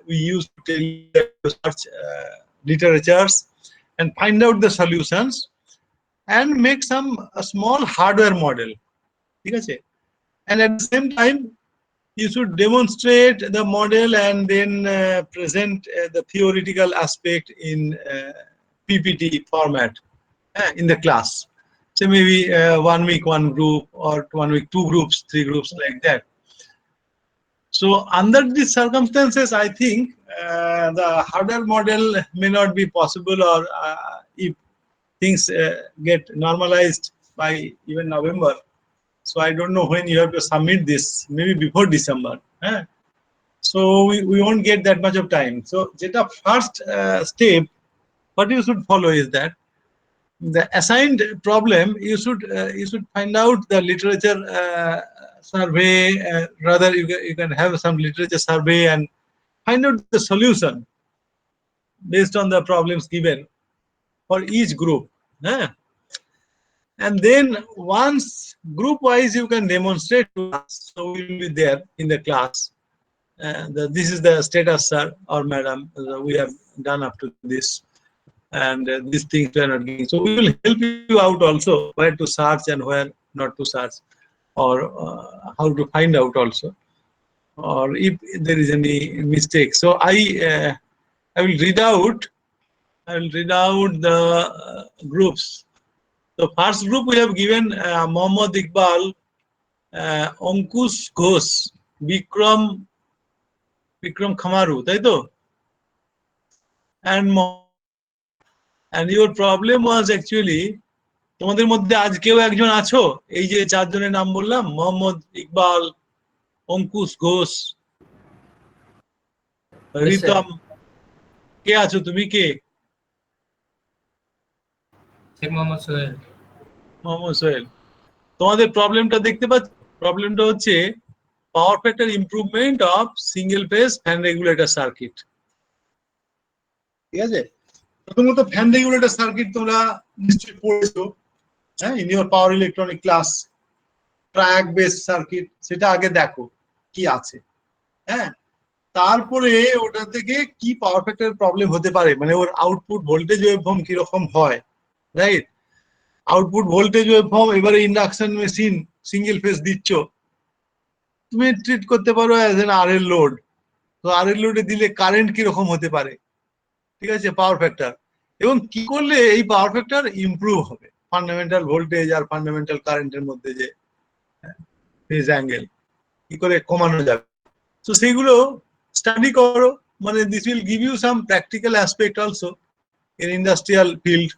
we used to tell you that to search literatures and find out the solutions and make some a small hardware model. And at the same time, you should demonstrate the model and then present the theoretical aspect in PPT format in the class. So maybe 1 week 1 group, or 1 week 2 groups, 3 groups, like that. So under these circumstances, I think the hardware model may not be possible, or if things get normalized by even November. So I don't know when you have to submit this, maybe before December. So we won't get that much of time. So the first step, what you should follow is that the assigned problem, you should find out the literature survey. Rather, you can have some literature survey and find out the solution based on the problems given for each group. And then once group wise you can demonstrate to us, so we will be there in the class. This is the status, sir or madam, we have done up to this, and these things we are not getting. So we will help you out also, where to search and where not to search, or how to find out also, or if there is any mistake. So I will read out the groups. The first group we have given Mohammad Iqbal, Ankush Ghosh, Bikram Khamaru, তাই তো? And your problem was actually, তোমাদের মধ্যে আজকেও একজন আছো, এই যে চারজনের নাম বললাম, মোহাম্মদ ইকবাল, অঙ্কুশ ঘোষ, রিতম, কে আছো তুমি? কে? শেখ মোহাম্মদ সোহেল। মোহাম্মদ সোহেল। তোমাদের প্রবলেমটা দেখতে পাচ্ছ? প্রবলেমটা হচ্ছে পাওয়ার factor improvement of single phase fan regulator circuit. ঠিক আছে, প্রথমত ফ্যান রেগুলেটর সার্কিট তোমরা নিশ্চয়ই পড়েছো, in your power electronic class. Track base circuit, সেটা আগে দেখো কি আছে। তারপরে ওটা থেকে কি পাওয়ার ফ্যাক্টর প্রবলেম হতে পারে, মানে ওর আউটপুট ভোল্টেজ ওয়েভফর্ম কিরকম হয়, রাইট? আউটপুট ভোল্টেজ ওয়েভফর্ম, এবারে ইন্ডাকশন মেশিন সিঙ্গেল ফেজ দিচ্ছ, তুমি ট্রিট করতে পারো as an R L load. তো আর এল লোডে দিলে কারেন্ট কিরকম হতে পারে, ঠিক আছে, পাওয়ার ফ্যাক্টর, এবং কি করলে এই পাওয়ার ফ্যাক্টর ইমপ্রুভ হবে, ফান্ডামেন্টাল ভোল্টেজ আর ফান্ডামেন্টাল কারেন্টের মধ্যে যে ফেজ অ্যাঙ্গেল কি করে কমানো যাবে। তো সেইগুলো স্টাডি করো, মানে this will give you some practical aspect also in industrial field.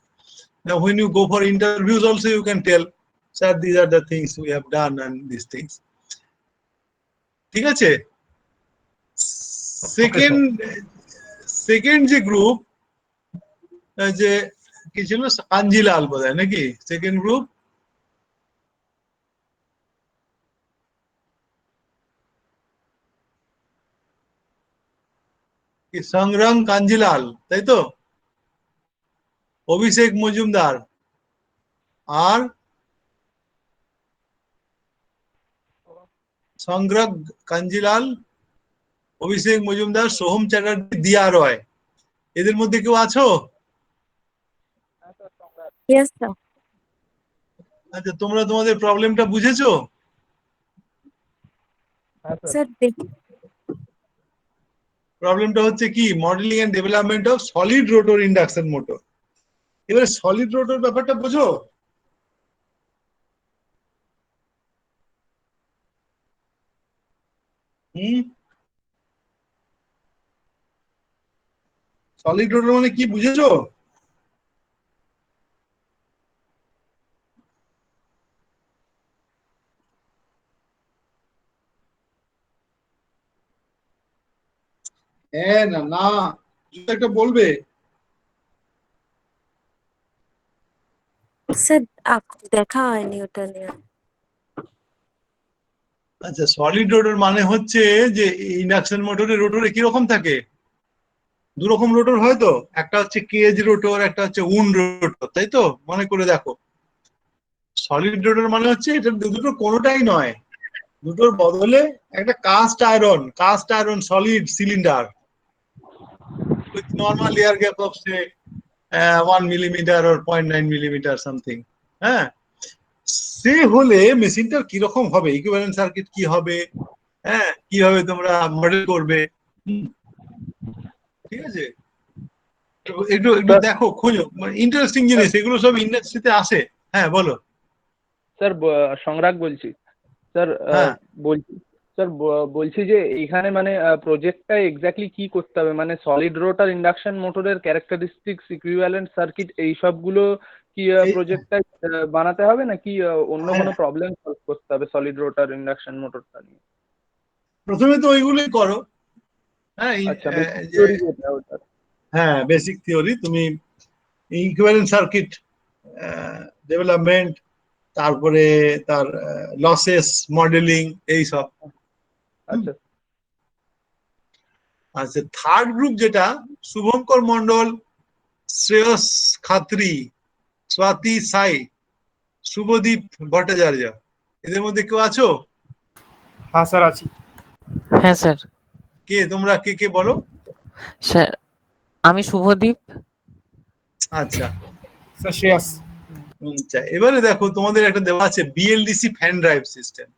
Now when you go for interviews also, you can tell, sir, these are the things we have done and these things. ঠিক আছে? Second যে group, যে কি ছিল, কাঞ্জিলাল বোধহয় নাকি second group? সংগ্রাম কাঞ্জিলাল, তাই তো? অভিষেক মজুমদার আর সংগ্রাম কাঞ্জিলাল, অভিষেক মজুমদার, সোহম চ্যাটার্জি, দিয়া রয়, এদের মধ্যে কেউ আছো? আচ্ছা, তোমরা তোমাদের প্রবলেমটা বুঝেছো? প্রবলেমটা হচ্ছে কি, modeling and development of solid rotor induction motor. এবারে সলিড রোটর ব্যাপারটা বোঝো? সলিড রোটর মানে কি বুঝেছো? হ্যাঁ না না, একটা বলবে। স্যার দেখা হয়নি ওটা নিয়ে। আচ্ছা, সলিড রোটর মানে হচ্ছে যে ইন্ডাকশন মোটরের রোটরে কি রকম থাকে, দু রকম রোটর হয় তো, একটা হচ্ছে কেজ রোটর, একটা হচ্ছে উন্ড রোটর, তাই তো? মনে করে দেখো, সলিড রোটর মানে হচ্ছে এটা দুটো কোনোটাই নয়, দুটোর বদলে একটা cast iron solid cylinder, with normal air gap of say 1 millimeter or 0.9 millimeter something, হ্যাঁ, সে হলে মেশিনটার কিরকম হবে, ইকুইভ্যালেন্ট সার্কিট কি হবে, হ্যাঁ, কিভাবে তোমরা মডেল করবে, ঠিক আছে? একটু একটু দেখো, খোঁজো, ইন্টারেস্টিং জিনিস এগুলো, সব ইন্ডাস্ট্রিতে আসে। হ্যাঁ বলো। স্যার সংগ্রাগ বলছি স্যার। হ্যাঁ। বলছি স্যার, বলছি যে এইখানে মানে প্রজেক্টটা এক্স্যাক্টলি কি করতে হবে, মানে সলিড রোটার ইন্ডাকশন মোটরের ক্যারেক্টারিস্টিক্স, ইকুইভ্যালেন্ট সার্কিট এই সবগুলো কি প্রজেক্টটা বানাতে হবে, নাকি অন্য কোনো প্রবলেম সলভ করতে হবে সলিড রোটার ইন্ডাকশন মোটরটা নিয়ে? প্রথমে তো ওইগুলোই করো। হ্যাঁ, আচ্ছা, থিওরি যেটা ওটা। হ্যাঁ, বেসিক থিওরি। তুমি ইকুইভ্যালেন্ট সার্কিট ডেভেলপমেন্ট, তারপরে তার লসেস মডেলিং, এই সব। আচ্ছা আচ্ছা, থার্ড গ্রুপ যেটা, শুভঙ্কর মন্ডল, শ্রেয়স খাত্রি, স্বাতি সাই, শুভদীপ ভট্টাচার্য, এদের মধ্যে কেউ আছো? হ্যাঁ স্যার আছি। হ্যাঁ স্যার। কে তোমরা, কে কে বলো? স্যার আমি শুভদীপ। আচ্ছা স্যার শ্রেয়াস। আচ্ছা, এবারে দেখো তোমাদের একটা দেওয়া আছে বিএলডিসি ফ্যান ড্রাইভ সিস্টেম।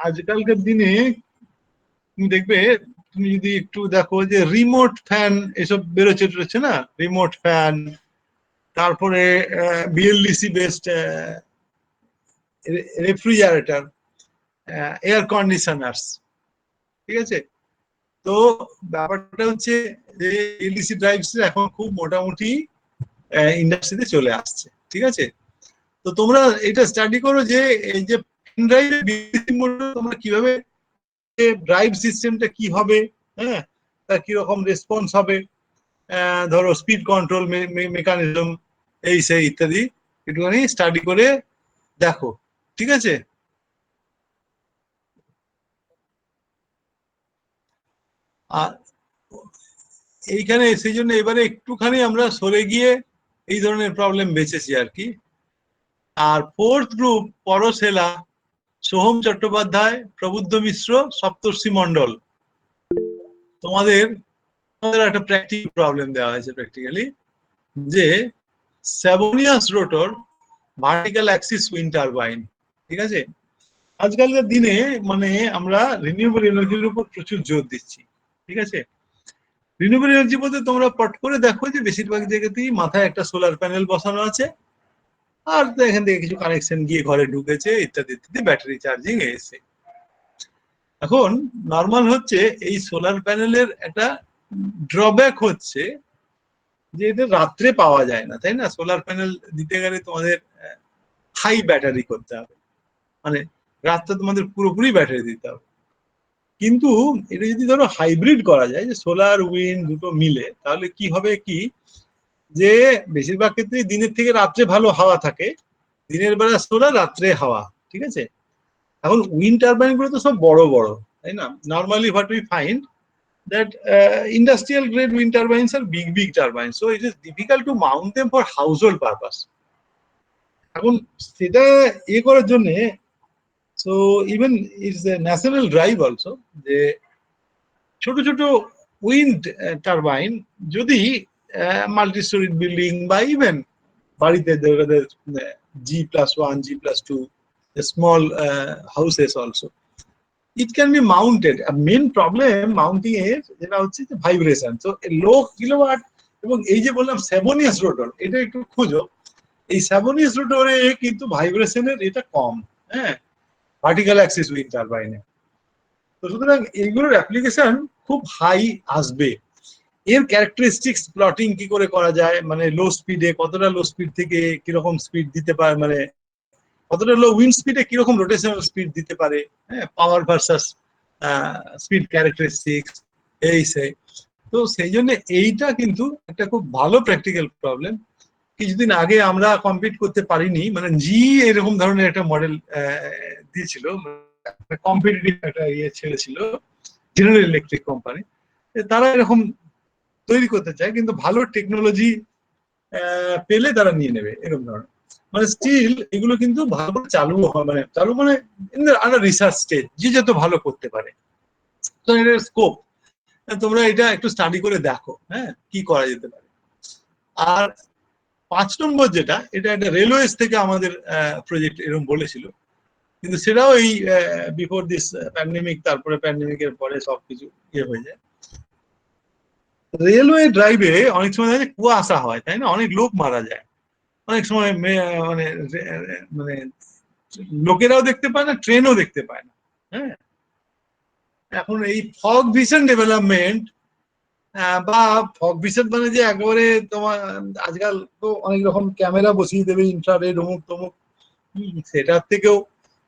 আজকালকার দিনে তুমি দেখবে, তুমি যদি একটু দেখো যে রিমোট ফ্যান এসব বেরোচ্ছে না, রিমোট ফ্যান, তারপরে বিএলডিসি বেসড রেফ্রিজারেটর, এয়ার কন্ডিশনার্স, ঠিক আছে? তো ব্যাপারটা হচ্ছে যে বিএলডিসি ড্রাইভস এখন খুব মোটামুটি ইন্ডাস্ট্রিতে চলে আসছে, ঠিক আছে? তো তোমরা এটা স্টাডি করো যে এই যে পেন ড্রাইভের বিএলডিসি মোটর তোমরা কিভাবে, ড্রাইভ সিস্টেমটা কি হবে, হ্যাঁ, তার কিরকম রেসপন্স হবে, ধরো স্পিড কন্ট্রোল মেকানিজম, এই সেই ইত্যাদি একটুখানি স্টাডি করে দেখো, ঠিক আছে? আর এইখানে সেই জন্য এবারে একটুখানি আমরা সরে গিয়ে এই ধরনের প্রবলেম বেঁচেছি আর কি। আর ফোর্থ গ্রুপ, পরশেলা, সোহম চট্টোপাধ্যায়, প্রবুদ্ধ মিশ্র, সপ্তর্ষি মন্ডল, তোমাদের একটা প্র্যাকটিক্যাল প্রবলেম দেওয়া হয়েছে প্র্যাকটিক্যালি, যে Savonius rotor vertical Axis wind turbine, ঠিক আছে? আজকালকার দিনে মানে আমরা রিনিউয়েবল এনার্জির উপর প্রচুর জোর দিচ্ছি, ঠিক আছে? রিনিউয়েবল এনার্জি বলতে তোমরা পট করে দেখো যে বেশিরভাগ জায়গাতেই মাথায় একটা সোলার প্যানেল বসানো আছে, আর এখান থেকে কিছু কানেকশন গিয়ে ঘরে ঢুকেছে, ইত্যাদি ইত্যাদি, ব্যাটারি চার্জিং এসে। এখন নর্মাল হচ্ছে এই সোলার প্যানেলের একটা ড্রব্যাক হচ্ছে যে এদের রাত্রে পাওয়া যায় না, তাই না? সোলার প্যানেল দিতে গেলে তোমাদের হাই ব্যাটারি করতে হবে, মানে রাত্রে তোমাদের পুরোপুরি ব্যাটারি দিতে হবে। কিন্তু এটা যদি ধরো হাইব্রিড করা যায়, যে সোলার উইন্ড দুটো মিলে, তাহলে কি হবে কি, যে বেশিরভাগ ক্ষেত্রে দিনের থেকে রাত্রে ভালো হাওয়া থাকে, দিনের বেলা সোলার, রাত্রে হাওয়া, ঠিক আছে? এখন উইন্ড টারবাইন গুলো তো সব বড় বড়, তাই না? Normally what we find that industrial grade wind turbines are big turbines, so it is difficult to mount them for household purpose. এখন সেটা করার জন্য, so even it's a national drive also, যে ছোট ছোট উইন্ড টারবাইন যদি multi story building বা even বাড়িতে G+1 G+2 small houses also, it can be mounted. A main problem mounting এর যেটা হচ্ছে যে ভাইব্রেশন। সো লো কিলোওয়াট, এবং এই যে বললাম স্যাভোনিয়াস রোটর, এটা একটু খোঁজো, এই স্যাভোনিয়াস রোটরে কিন্তু ভাইব্রেশনের এটা কম, হ্যাঁ, ভার্টিক্যাল অ্যাক্সিস উইন্ড টারবাইনে। তো সুতরাং এইগুলোর অ্যাপ্লিকেশন খুব হাই আসবে। এর ক্যারেক্টারিস্টিক্স প্লটিং কি করে করা যায়, মানে লো স্পিডে কতটা, লো স্পিড থেকে কিরকম স্পিড দিতে পারে, মানে কতটা লো উইন্ড স্পিডে কিরকম রোটেশনাল স্পিড দিতে পারে, হ্যাঁ, পাওয়ার ভার্সাস স্পিড ক্যারেক্টারিস্টিক্স, এই সেই। তো সেই জন্য এইটা কিন্তু একটা খুব ভালো প্র্যাকটিক্যাল প্রবলেম। কিছুদিন আগে আমরা কমপ্লিট করতে পারিনি, মানে জি এরকম ধরনের একটা মডেল দিয়েছিল, কম্পিটিটিভ একটা ছেড়েছিল, জেনারেল ইলেকট্রিক কোম্পানি, তারা এরকম তৈরি করতে চায়, কিন্তু ভালো টেকনোলজি পেলে তারা নিয়ে নেবে এরকম ধরনের। মানে স্টিল এগুলো কিন্তু ভালো চালু হয়, মানে চালু মানে আন্ডার রিসার্চ স্টেজ, যে যত ভালো করতে পারে। তো এর স্কোপ তোমরা এটা একটু স্টাডি করে দেখো, হ্যাঁ, কি করা যেতে পারে। আর 5 নম্বর যেটা, এটা একটা রেলওয়েজ থেকে আমাদের প্রজেক্ট এরকম বলেছিল, কিন্তু সেটাও এই বিফোর দিস প্যান্ডেমিক, তারপরে প্যান্ডেমিকের পরে সবকিছু ইয়ে হয়ে যায়। রেলওয়ে ড্রাইভে অনেক সময় দেখা যায় কুয়াশা হয়, তাই না, অনেক লোক মারা যায়, অনেক সময় মানে মানে লোকেরাও দেখতে পায় না, ট্রেনও দেখতে পায় না, হ্যাঁ। এখন এই ফগ ভিশন ডেভেলপমেন্ট, বা ফগ ভিশন মানে যে একেবারে তোমার আজকাল তো অনেক রকম ক্যামেরা বসিয়ে দেবে, ইনফ্রারেড অমুক তমুক, সেটার থেকেও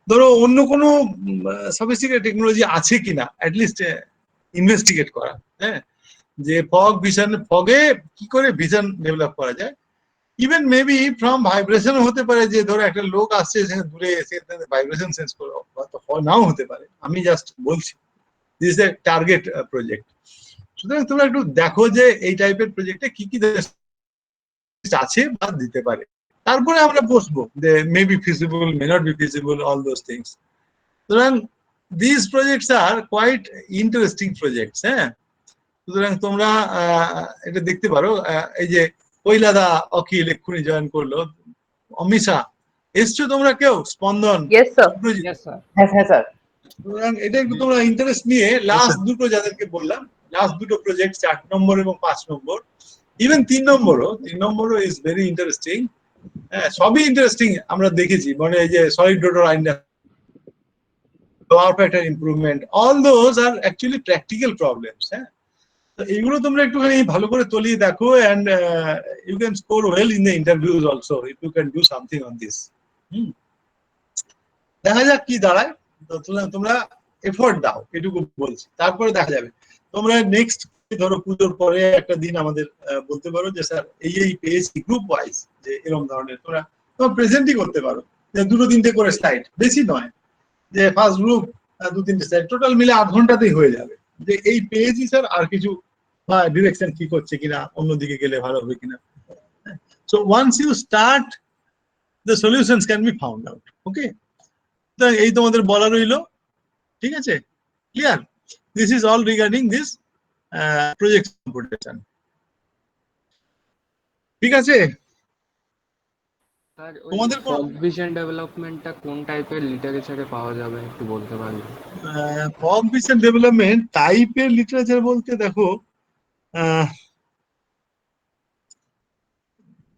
ধরো অন্য কোনো সফিস্টিকেটেড টেকনোলজি আছে কিনা অ্যাটলিস্ট ইনভেস্টিগেট করা, হ্যাঁ, যে ফগ ভিশন, ফগে কি করে ভিশন ডেভেলপ করা যায়। ইভেন মেবি ফ্রম ভাইব্রেশন হতে পারে, যে ধরো একটা লোক আসছে দূরে এসে ভাইব্রেশন সেন্স করে, নাও হতে পারে, আমি জাস্ট বলছি this is a target project. সুতরাং তোমরা একটু দেখো যে এই টাইপের প্রজেক্টে কি কি আছে বা দিতে পারে, তারপরে আমরা বসবো যে maybe feasible, may not be feasible, all those things. সুতরাং this projects are quite interesting projects, হ্যাঁ। সুতরাং তোমরা এটা দেখতে পারো। এই যে কৈলাদা, অখিল এক্ষুনি জয়েন করলো, অমিশা এসছো তোমরা কেউ, স্পন্দন, Yes, sir. Suprajit? Yes, sir. Yes, sir. সুতরাং এটা একটু তোমরা ইন্টারেস্ট নিয়ে লাস্ট দুটো যাদেরকে বললাম, লাস্ট দুটো প্রজেক্ট 4 নম্বর এবং 5 নম্বর, ইভেন 3 নম্বরও ইজ ভেরি ইন্টারেস্টিং। হ্যাঁ, সবই ইন্টারেস্টিং আমরা দেখেছি, মানে এই যে সলিড রোডর আইনটা, power factor improvement, all those are actually practical problems, হ্যাঁ। তো এইগুলো তোমরা একটুখানি ভালো করে তলিয়ে দেখো, and you can score well in the interviews also if you can do something on this. দেখা যাক কি দাঁড়ায়। তো তোমরা এফোর্ট দাও, এটুকু বলছি, তারপরে দেখা যাবে। তোমরা নেক্সট ধরো পুজোর পরে একটা দিন আমাদের বলতে পারো যে স্যার এই পেয়েছি গ্রুপ ওয়াইজ, যে এরকম ধরনের তোমরা প্রেজেন্টই করতে পারো, যে 2-3টে করে স্লাইড, বেশি নয়, যে ফার্স্ট গ্রুপ 2-3টে স্লাইড, টোটাল মিলে 8 ঘন্টাতেই হয়ে যাবে, যে এই পেয়েছি স্যার, আর কিছু বা ডিরেকশন ঠিক হচ্ছে কিনা, অন্যদিকে গেলে ভালো হবে কিনা। So once you start, the solutions can be found out. Okay, এই তোমাদের বলা রইলো, ঠিক আছে, clear? This is all regarding this project competition, ঠিক আছে? স্যার ওই তোমাদের ফগ ভিশন ডেভেলপমেন্টটা কোন টাইপের লিটারেচারে পাওয়া যাবে একটু বলতে পারবেন? ফগ ভিশন ডেভেলপমেন্ট টাইপের লিটারেচার বলতে দেখো,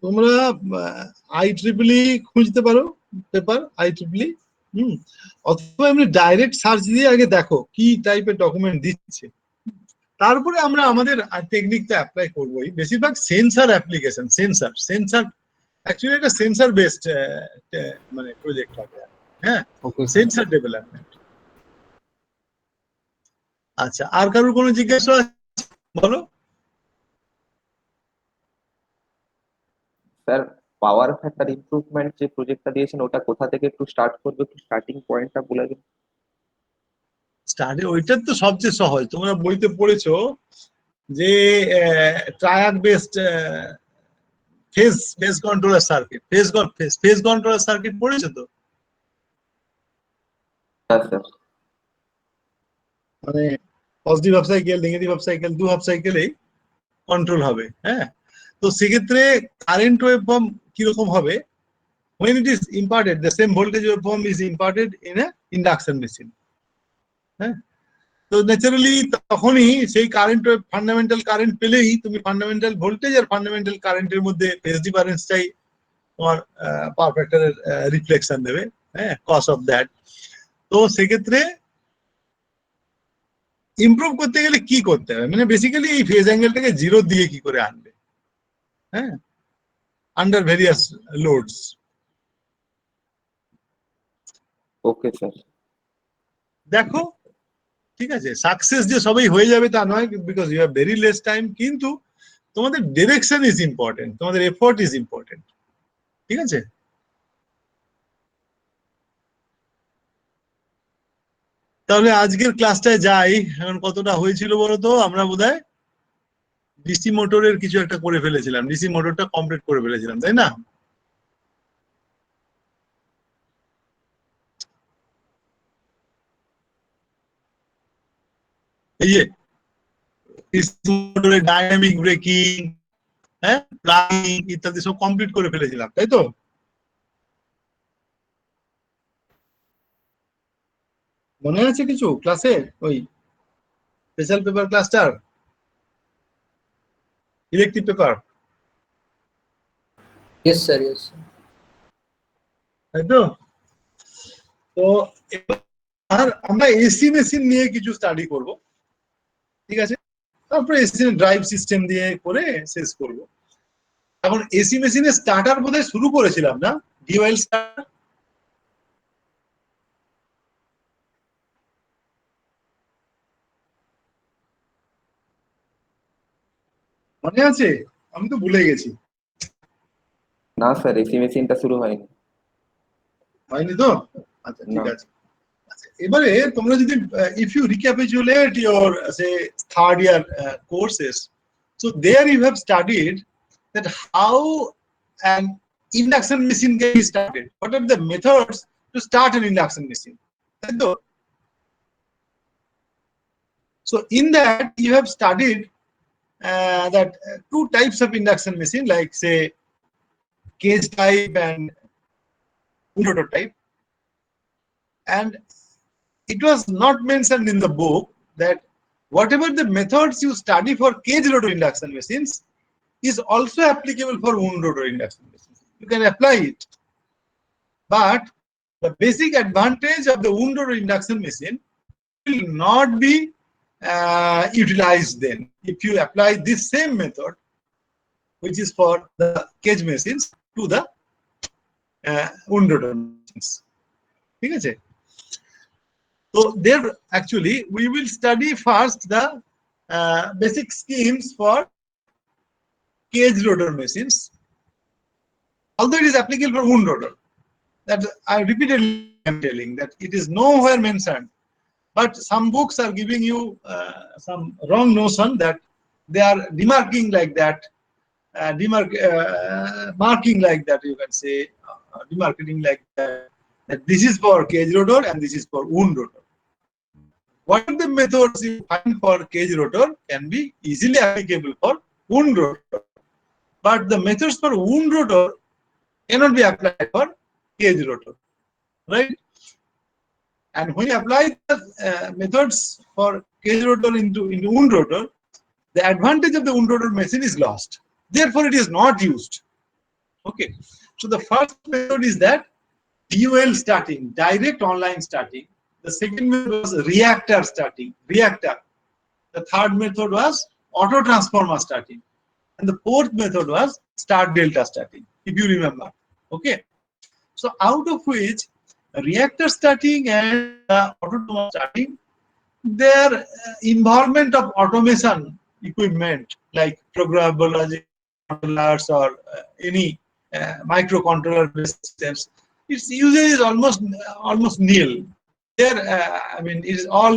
তোমরা IEEE খুঁজতে পারো, পেপার IEEE, অথবা এমনি ডাইরেক্ট সার্চ দিয়ে আগে দেখো কি টাইপের ডকুমেন্ট দিচ্ছে, তারপরে আমরা আমাদের টেকনিকটা অ্যাপ্লাই করবোই। বেশিরভাগ সেন্সার অ্যাপ্লিকেশন, সেন্সার অ্যাকচুয়ালি একটা সেন্সার বেসড মানে প্রজেক্ট হবে, হ্যাঁ, ওকে স্যার। Sensor development. আচ্ছা, আর কারোর কোনো জিজ্ঞাসা আছে? বলো। স্যার, পাওয়ার ফ্যাক্টর ইমপ্রুভমেন্ট যে প্রজেক্টটা দিয়েছেন ওটা কোথা থেকে একটু স্টার্ট করবে, একটু স্টার্টিং পয়েন্টটা বলে দিন। স্টাডি ওইটা তো সবচেয়ে সহজ, তোমরা বইতে পড়েছো যে triac based phase controller circuit, phase controller circuit পড়েছো তো? হ্যাঁ স্যার। মানে positive half cycle, negative half cycle, দু হাফ সাইকেলেই কন্ট্রোল হবে, হ্যাঁ। তো সেক্ষেত্রে কারেন্ট ওয়েভফর্ম কিরকম হবে, when it is imparted, the same voltage waveform is imparted in a induction machine, হ্যাঁ। তো ন্যাচারালি তখনই সেই কারেন্ট ওয়েভ, ফান্ডামেন্টাল কারেন্ট পেলেই তুমি ফান্ডামেন্টাল ভোল্টেজ আর ফান্ডামেন্টাল কারেন্টের মধ্যে ফেজ ডিফারেন্সটাই তোমার পাওয়ার ফ্যাক্টরের রিফ্লেকশন দেবে, হ্যাঁ, কজ অফ দ্যাট। তো সেক্ষেত্রে ইমপ্রুভ করতে গেলে কি করতে হবে, মানে বেসিক্যালি এই ফেজ অ্যাঙ্গেলটাকে জিরো দিয়ে কি করে আনবে, হ্যাঁ, under various loads. Okay sir. দেখো, ঠিক আছে, সাকসেস যে সবাই হয়ে যাবে তা নয়, because you have very less time, কিন্তু তোমাদের ডিরেকশন ইজ ইম্পর্টেন্ট, তোমাদের এফোর্ট ইজ ইম্পর্টেন্ট, ঠিক আছে? তাহলে আজকের ক্লাসটায় যাই। এখন কতটা হয়েছিল বলো তো, আমরা বোধহয় ডিসি মোটরের কিছু একটা করে ফেলেছিলাম, ডিসি মোটরটা কমপ্লিট করে ফেলেছিলাম, তাই না? এই যে ডাইনামিক ব্রেকিং, হ্যাঁ, প্লাগিং ইত্যাদি সব কমপ্লিট করে ফেলেছিলাম, তাই তো? মনে আছে কিছু ক্লাসে ওই স্পেশাল পেপার ক্লাসটার electric paper, Yes, sir. Yes, sir. তাই তো? তো এবার আমরা এসি মেশিন নিয়ে কিছু স্টাডি করব, ঠিক আছে? তারপরে এসি ড্রাইভ সিস্টেম দিয়ে করে শেষ করব। এখন এসি মেশিনের স্টার্টার বোধহয় শুরু করেছিলাম না, ডিওয়েল স্টার্টার। মনে আছে? আমি তো ভুলে গেছি। না স্যার, এসি মেশিনটা শুরু হয়নি। হয়নি তো? আচ্ছা, ঠিক না। আছে। এবারে তোমরা যদি if you recapitulate your say third year courses, so there you have studied that how an induction machine can be started. What are the methods to start an induction machine? তাই তো? So in that you have studied that two types of induction machine, like say cage type and rotor type, and it was not mentioned in the book that whatever the methods you study for cage rotor induction machines is also applicable for wound rotor induction machines. You can apply it. But the basic advantage of the wound rotor induction machine will not be utilized then if you apply this same method, which is for the cage machines, to the wound rotor machines. ঠিক আছে? So there actually we will study first the basic schemes for cage rotor machines, although it is applicable for wound rotor. That I repeatedly am telling that it is nowhere mentioned, but some books are giving you some wrong notion that they are demarking like that, marking like that, you can say, demarcating like that this is for cage rotor and this is for wound rotor. What are the methods you find for cage rotor can be easily applicable for wound rotor, but the methods for wound rotor cannot be applied for cage rotor, right? And when you apply the methods for cage rotor into wound rotor, the advantage of the wound rotor machine is lost. Therefore, it is not used. Okay. So the first method is that DOL starting, direct online starting. The second method was reactor starting, reactor. The third method was auto transformer starting. And the fourth method was star delta starting, if you remember. Okay. So out of which reactor starting and auto transformer starting, their involvement of automation equipment like programmable logic controllers or any microcontroller based systems, its usage is almost nil. There, I mean, it is all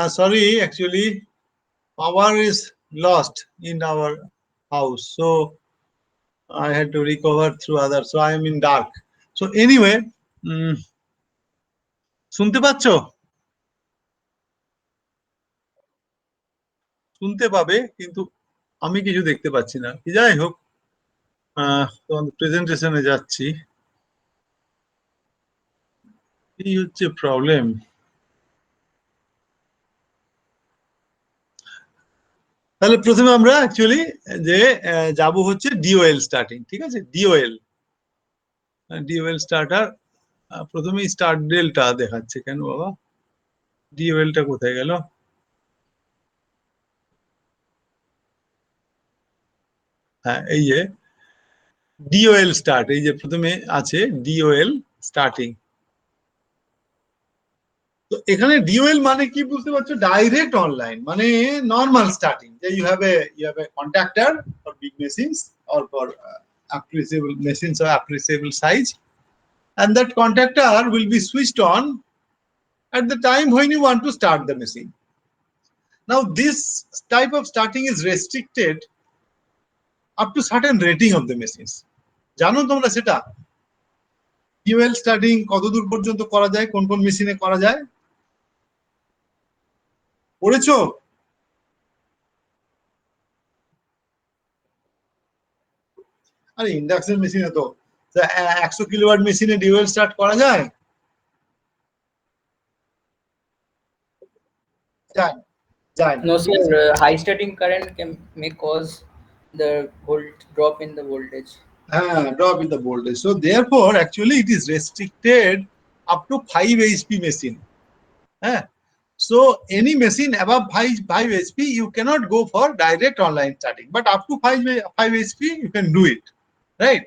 sorry, actually, power is lost in our house, so I had to recover through others. So I am in dark. So anyway, শুনতে পাচ্ছ? শুনতে পাবে, কিন্তু আমি কিছু দেখতে পাচ্ছি না। কি যাই হোক, তোমাদের প্রেজেন্টেশনে যাচ্ছি। কি হচ্ছে প্রবলেম? তাহলে প্রথমে আমরা অ্যাকচুয়ালি যে যাব হচ্ছে ডিওএল স্টার্টিং, ঠিক আছে? ডিওএল স্টার্টার প্রথমে স্টার্ট ডেলটা দেখাচ্ছে কেন বাবা, ডিওএলটা কোথায় গেল? হ্যাঁ, এই যে ডিওএল স্টার্ট, এই যে প্রথমে আছে ডিওএল স্টার্টিং। তো এখানে ডিওএল মানে কি বুঝতে পারছো? ডাইরেক্ট অনলাইন, মানে নর্মাল স্টার্টিং, যে you have a contactor for big machines or for appreciable machines or appreciable size, and that contactor will be switched on at the time when you want to start the machine. Now this type of starting is restricted up to certain rating of the machines. জানো তোমরা সেটা? ডিওএল starting কতদূর পর্যন্ত করা যায়, কোন কোন মেশিনে করা যায় পড়েছো? আরে ইন্ডাকশন মেশিনে তো 100 কিলোওয়াট মেশিনে ডিওএল স্টার্ট করা যায়? যায় যায় না। No, sir. High starting current may cause the drop in the voltage. Drop in the voltage. So therefore, actually, it is restricted up to 5 HP machine. So any machine above 5 HP, you cannot go for direct online starting. But up to 5 HP, you can do it, right?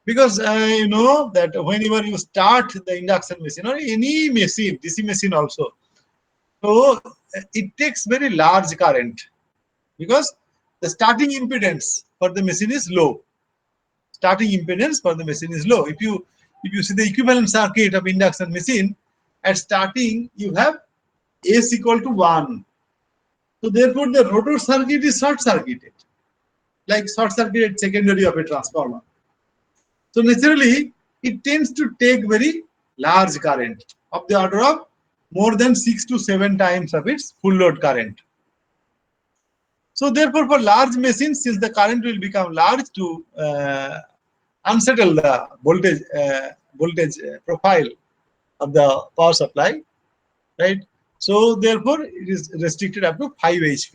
Because you know that whenever you start the induction machine or any machine, DC machine also, so it takes very large current because the starting impedance for the machine is low. Starting impedance for the machine is low. If you see the equivalent circuit of induction machine, at starting you have S equal to 1. So therefore the rotor circuit is short circuited, like short circuited secondary of a transformer. So naturally it tends to take very large current of the order of more than 6 to 7 times of its full load current. So therefore, for large machines, since the current will become large to unsettle the voltage profile of the power supply, right? So therefore, it is restricted up to 5 HP.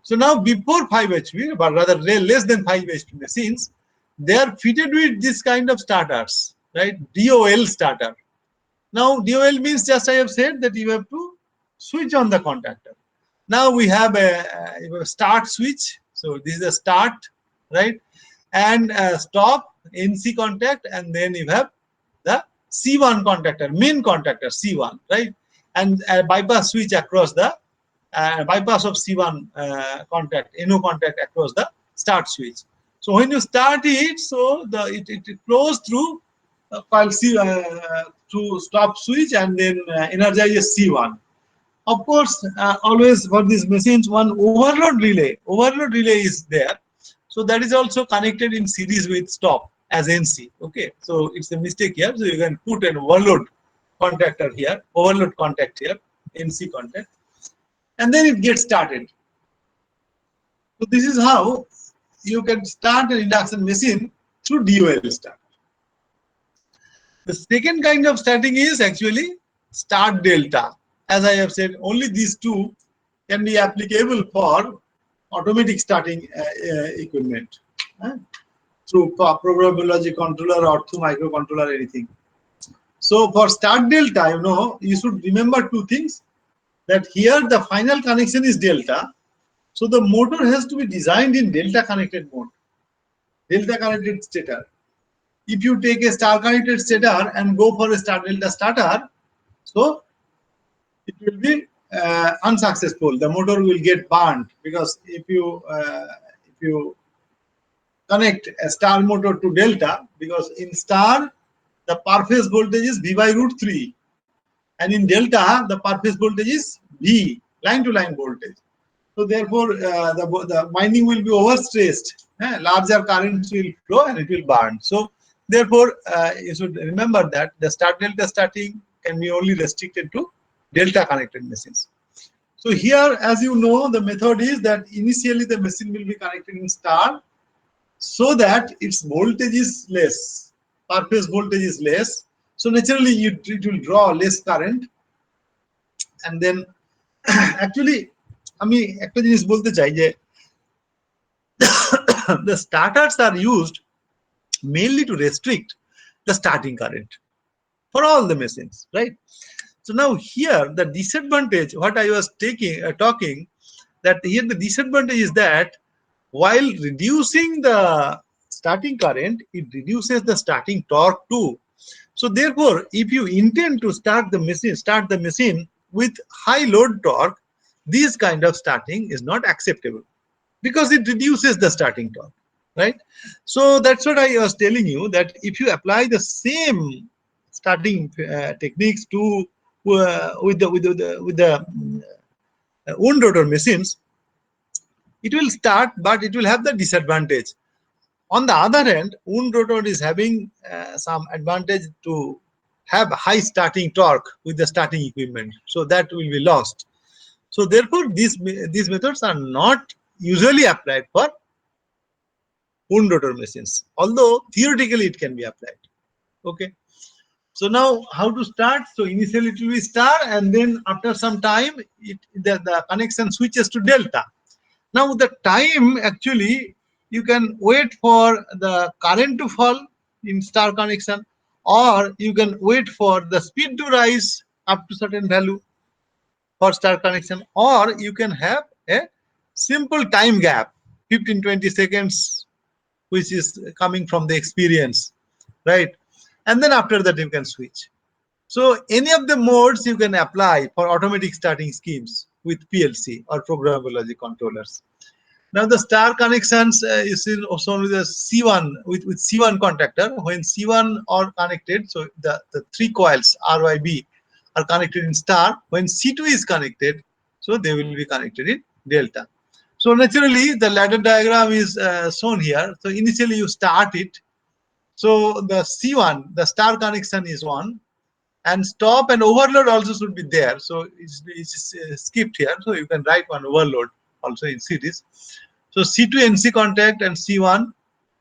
So now before 5 HP, but rather less than 5 HP machines, they are fitted with this kind of starters, right? DOL starter. Now DOL means, just I have said, that you have to switch on the contactor. Now we have a start switch. So this is a start, right? And stop, NC contact, and then you have the C1 contactor, main contactor C1, right? And a bypass switch across the bypass of C1 contact, NO contact across the start switch. So when you start it, so it flows through coil C through stop switch and then energizes C1. Of course, always for these machines, one overload relay is there. So that is also connected in series with stop as NC. Okay, so it's a mistake here. So you can put an overload contactor here, overload contact here, NC contact, and then it gets started. So this is how you can start an induction machine through DOL start. The second kind of starting is actually start delta. As I have said, only these two can be applicable for automatic starting equipment, through programmable logic controller or through microcontroller, anything. So for start delta, you know, you should remember two things, that here the final connection is delta. So the motor has to be designed in delta connected mode, delta connected stator. If you take a star connected stator and go for a star delta starter, so it will be unsuccessful. The motor will get burned, because if you connect a star motor to delta, because in star the per phase voltage is V by √3, and in delta the per phase voltage is V, line to line voltage. So therefore the winding will be overstressed, larger currents will flow and it will burn. So therefore you should remember that the start delta starting can be only restricted to delta connected machines. So here, as you know, the method is that initially the machine will be connected in star, so that its voltage is less, per phase voltage is less. So naturally it will draw less current, and then actually আমি একটা জিনিস বলতে চাই যে the starters are used mainly to restrict the starting current for all the machines, right? So now here the disadvantage, what I was talking, that here the disadvantage is that while reducing the starting current, it reduces the starting torque too. So therefore, if you intend to start the machine with high load torque, this kind of starting is not acceptable because it reduces the starting torque, right? So that's what I was telling you, that if you apply the same starting techniques to with the wound rotor machines, it will start, but it will have the disadvantage. On the other hand, wound rotor is having some advantage to have high starting torque with the starting equipment, so that will be lost. So therefore, these methods are not usually applied for wound rotor machines, although theoretically it can be applied. Okay. So now how to start? So initially it will be star, and then after some time the connection switches to delta. Now the time, actually you can wait for the current to fall in star connection, or you can wait for the speed to rise up to certain value for star connection, or you can have a simple time gap, 15-20 seconds, which is coming from the experience, right? And then after that you can switch. So any of the modes you can apply for automatic starting schemes with PLC or programmable logic controllers. Now the star connections is shown with a C1 with C1 contactor. When C1 are connected, so the three coils RYB are connected in star. When C2 is connected, so they will be connected in delta. So naturally the ladder diagram is shown here. So initially you start it. So the C1, the star connection is on, and stop and overload also should be there. So it's skipped here. So you can write one overload also in series. So C2 NC contact and C1.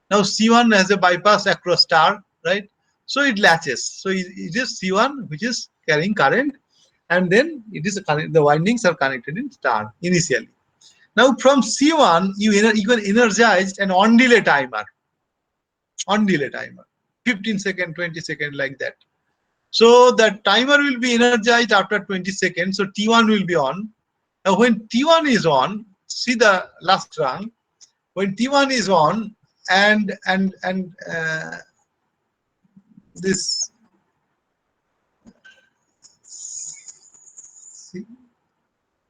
Now C1 has a bypass across star, right? So it latches. So it is C1 which is carrying current, and then it is the windings are connected in star initially. Now from C1 you can energize an on delay timer, 15 second, 20 second, like that. So the timer will be energized after 20 seconds. So T1 will be on. Now when T1 is on, see the last rung. When T1 is on, and this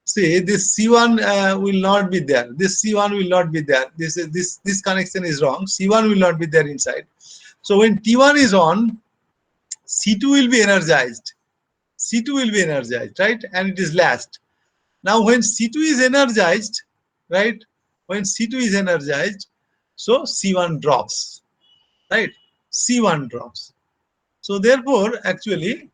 see this C1 will not be there. This C1 will not be there. This connection is wrong. C1 will not be there inside. So when T1 is on, C2 will be energized. C2 will be energized, right? And it is last. Now when C2 is energized, right? When C2 is energized, so C1 drops, right? C1 drops. So therefore, actually,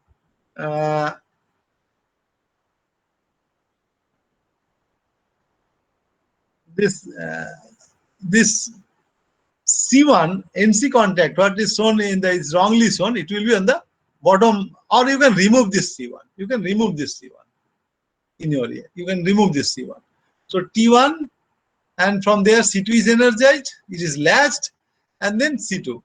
this C1 NC contact, what is shown in the is wrongly shown. It will be on the bottom, or you can remove this C1. You can remove this C1 in your area. You can remove this C1. So T1, and from there C2 is energized. It is latched, and then C2.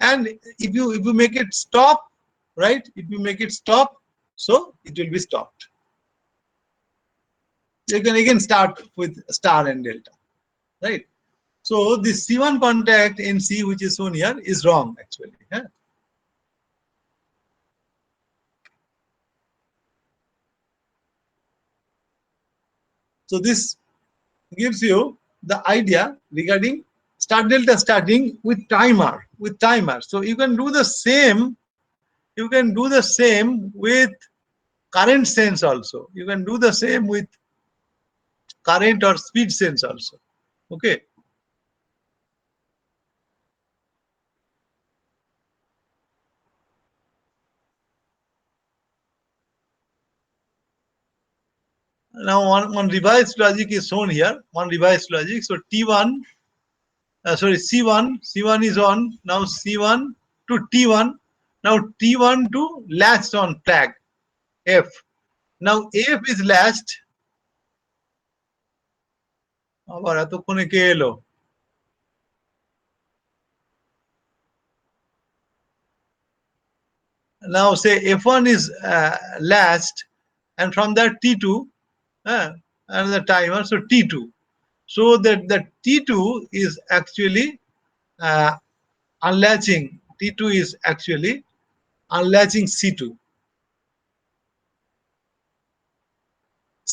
And if you make it stop, right? If you make it stop, so it will be stopped. You can again start with star and delta, right? So this C1 contact NC, which is shown here, is wrong actually. Yeah? So this gives you the idea regarding star delta starting with timer. So you can do the same. You can do the same with current sense also. You can do the same with current or speed sense also. Okay. Now one revised logic is shown here. One revised logic. So T1, C1 is on. Now C1 to T1. Now T1 to latched on flag F. Now F is latched. আবার এতক্ষণে কে এলো? Now say F1 is latched, and from that T2, another timer, so T2. So that the T2 is actually unlatching. T2 is actually unlatching C2.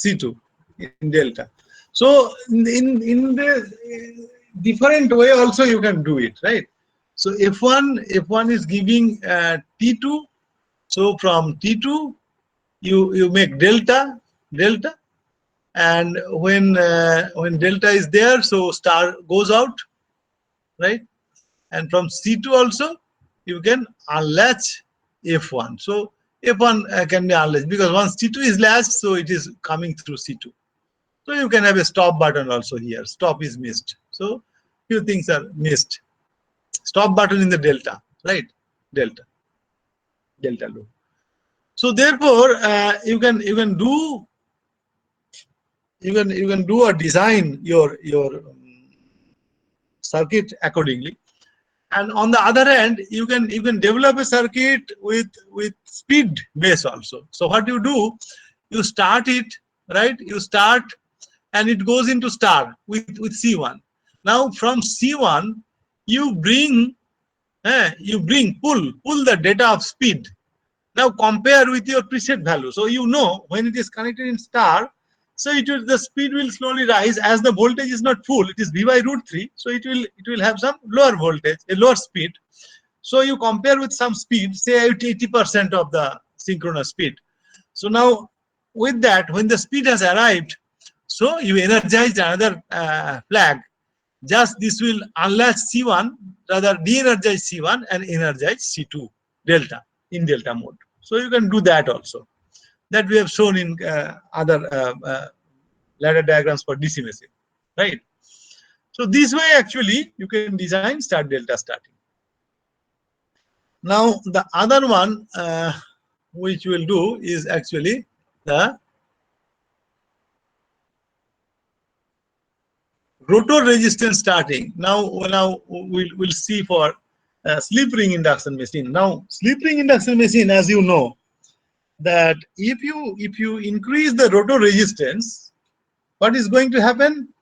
C2 in delta. So in the different way also you can do it, right? So F1 is giving T2. So from T2 you make delta, and when delta is there, so star goes out, right? And from C2 also you can unlatch F1. So F1 can be unlatched because once T2 is latched, so it is coming through C2. So you can have a stop button also here. Stop is missed. So few things are missed. Stop button in the delta, right? Delta loop. So therefore you can do or design your circuit accordingly. And on the other hand, you can develop a circuit with speed base also. So what you do, you start it, right? You start and it goes into star with C1. Now from C1 you pull the data of speed. Now compare with your preset value. So you know when it is connected in star, so the speed will slowly rise as the voltage is not full. It is V by root 3. So it will have some lower voltage, a lower speed. So you compare with some speed, say 80% of the synchronous speed. So now with that, when the speed has arrived, so you energize another flag. Just this will unlatch C1, rather de-energize C1 and energize C2 delta in delta mode. So you can do that also. That we have shown in other ladder diagrams for DC machine, right? So this way actually you can design start delta starting. Now the other one which we'll do is actually the rotor resistance starting. Now we'll see for slip ring induction machine. Now slip ring induction machine, as you know, that if you increase the rotor resistance, what is going to happen?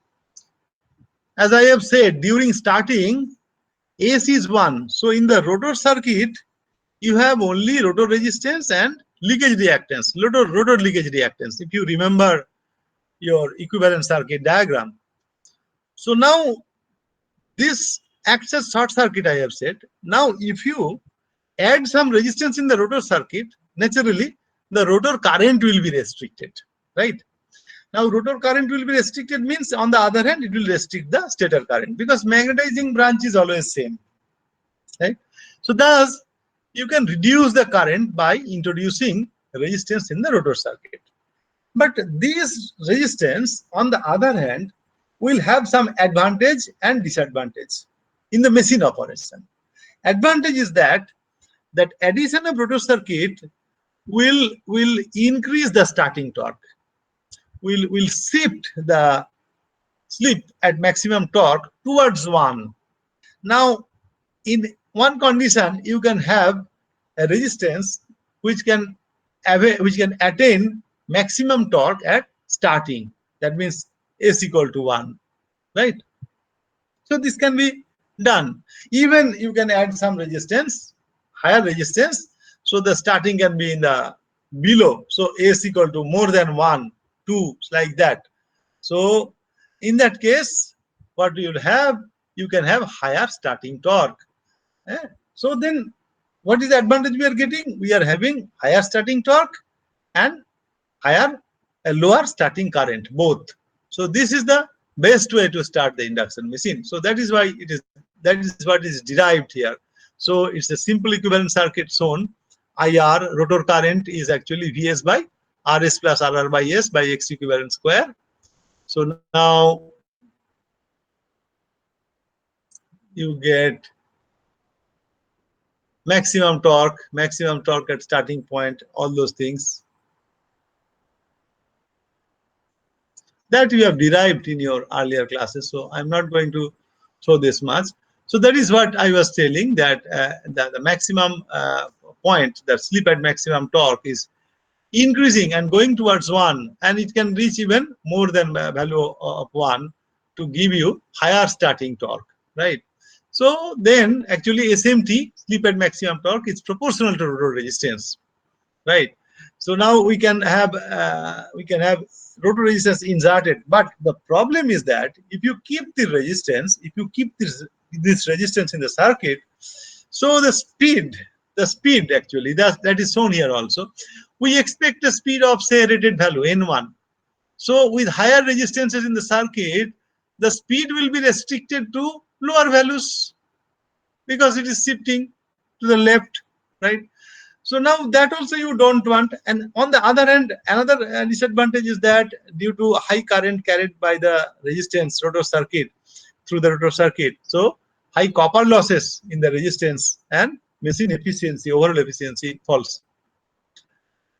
As I have said, during starting, AC is 1. So in the rotor circuit, you have only rotor resistance and leakage reactance, rotor leakage reactance, if you remember your equivalent circuit diagram. So now this acts as short circuit, I have said. Now if you add some resistance in the rotor circuit, naturally the rotor current will be restricted, right? Now rotor current will be restricted means on the other hand it will restrict the stator current because magnetizing branch is always same, right? So thus you can reduce the current by introducing resistance in the rotor circuit. But this resistance on the other hand will have some advantage and disadvantage in the machine operation. Advantage is that addition of rotor circuit will increase the starting torque, will shift the slip at maximum torque towards 1. Now in one condition you can have a resistance which can attain maximum torque at starting. That means S equal to 1, right? So this can be done. Even you can add some resistance, higher resistance, so the starting can be in the below. So S equal to more than 1, 2, like that. So in that case, what you will have, you can have higher starting torque. So then what is the advantage we are getting? We are having higher starting torque and lower starting current, both. So this is the best way to start the induction machine. So that is why that is what is derived here. So it's a simple equivalent circuit shown. IR, rotor current, is actually Vs by Rs plus Rr by S by X equivalent square. So now you get maximum torque at starting point, all those things. That you have derived in your earlier classes, so I'm not going to throw this much. So that is what I was telling, that the maximum point, the slip at maximum torque is increasing and going towards 1, and it can reach even more than value of 1 to give you higher starting torque, right? So then actually SMT, slip at maximum torque, is proportional to rotor resistance, right? So now we can have rotor resistance inserted, but the problem is that if you keep the resistance, if you keep this resistance in the circuit, so the speed actually that is shown here also, we expect a speed of say rated value N1. So with higher resistances in the circuit, the speed will be restricted to lower values because it is shifting to the left, right? So now that also you don't want. And on the other hand, another disadvantage is that due to high current carried by the resistance rotor circuit, through the rotor circuit, so high copper losses in the resistance and machine efficiency, overall efficiency falls.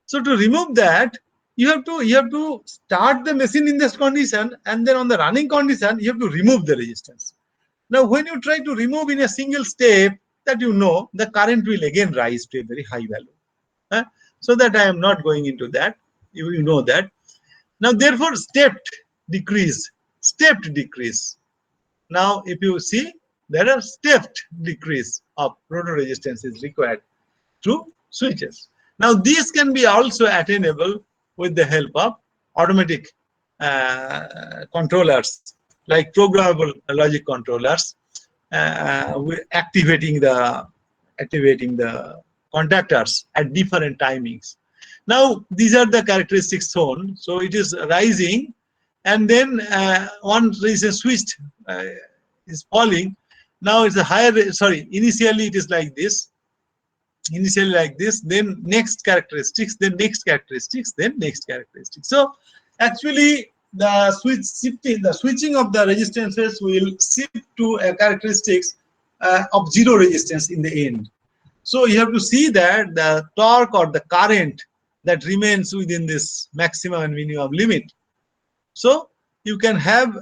So to remove that, you have to start the machine in this condition, and then on the running condition, you have to remove the resistance. Now, when you try to remove in a single step, that the current will again rise to a very high value. So that I am not going into that. You know that. Now, therefore, stepped decrease. Now, if you see, there are stepped decrease of rotor resistance is required through switches. Now, these can be also attainable with the help of automatic controllers, like programmable logic controllers, activating the contactors at different timings. Now, these are the characteristics shown. So it is rising, and then once resistance switched is falling. Now it's a higher. Sorry, initially it is like this. Then next characteristics, then next characteristics, then next characteristics. So actually, the switching of the resistances will shift to a characteristics of zero resistance in the end. So you have to see that the torque or the current that remains within this maximum and minimum limit. So you can have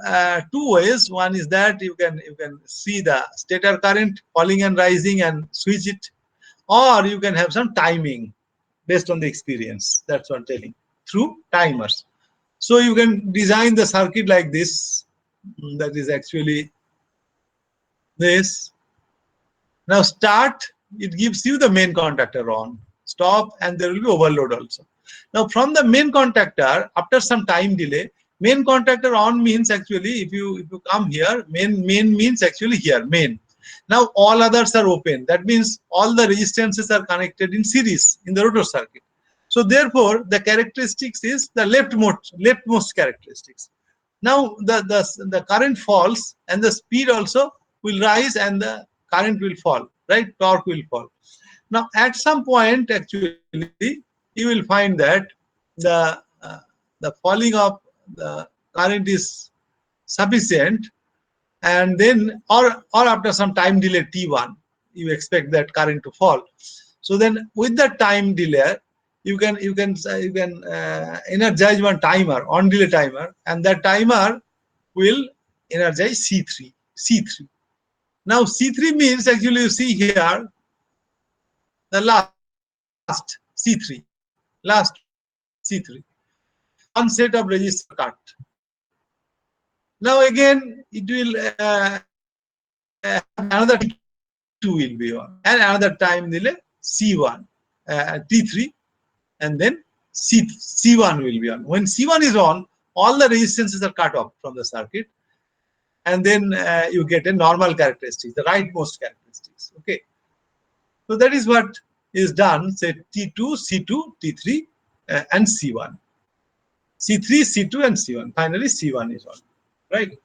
two ways. One is that you can see the stator current falling and rising and switch it, or you can have some timing based on the experience. That's what I'm telling, through timers. So you can design the circuit like this. That is actually this. Now start, it gives you the main contactor on. Stop, and there will be overload also. Now from the main contactor, after some time delay, main contactor on means actually, if you come here, main means actually here, main. Now all others are open. That means all the resistances are connected in series in the rotor circuit. So therefore, the characteristics is the leftmost characteristics. Now the current falls, and the speed also will rise, and the current will fall, right? Torque will fall. Now at some point, actually, you will find that the falling of the current is sufficient, and then or after some time delay T1, you expect that current to fall. So then with that time delay, you can energize one timer, on delay timer, and that timer will energize C3. Now C3 means actually, you see here the last C3, one set of resistor cut. Now again it will another T2 will be on, and another time delay C1, T3, and then C1 will be on. When C1 is on, all the resistances are cut off from the circuit, and then you get a normal characteristics, the rightmost characteristics. Okay, so that is what is done. Say T2, C2, T3, and C1. C3, C2, and C1. Finally, C1 is on. Right.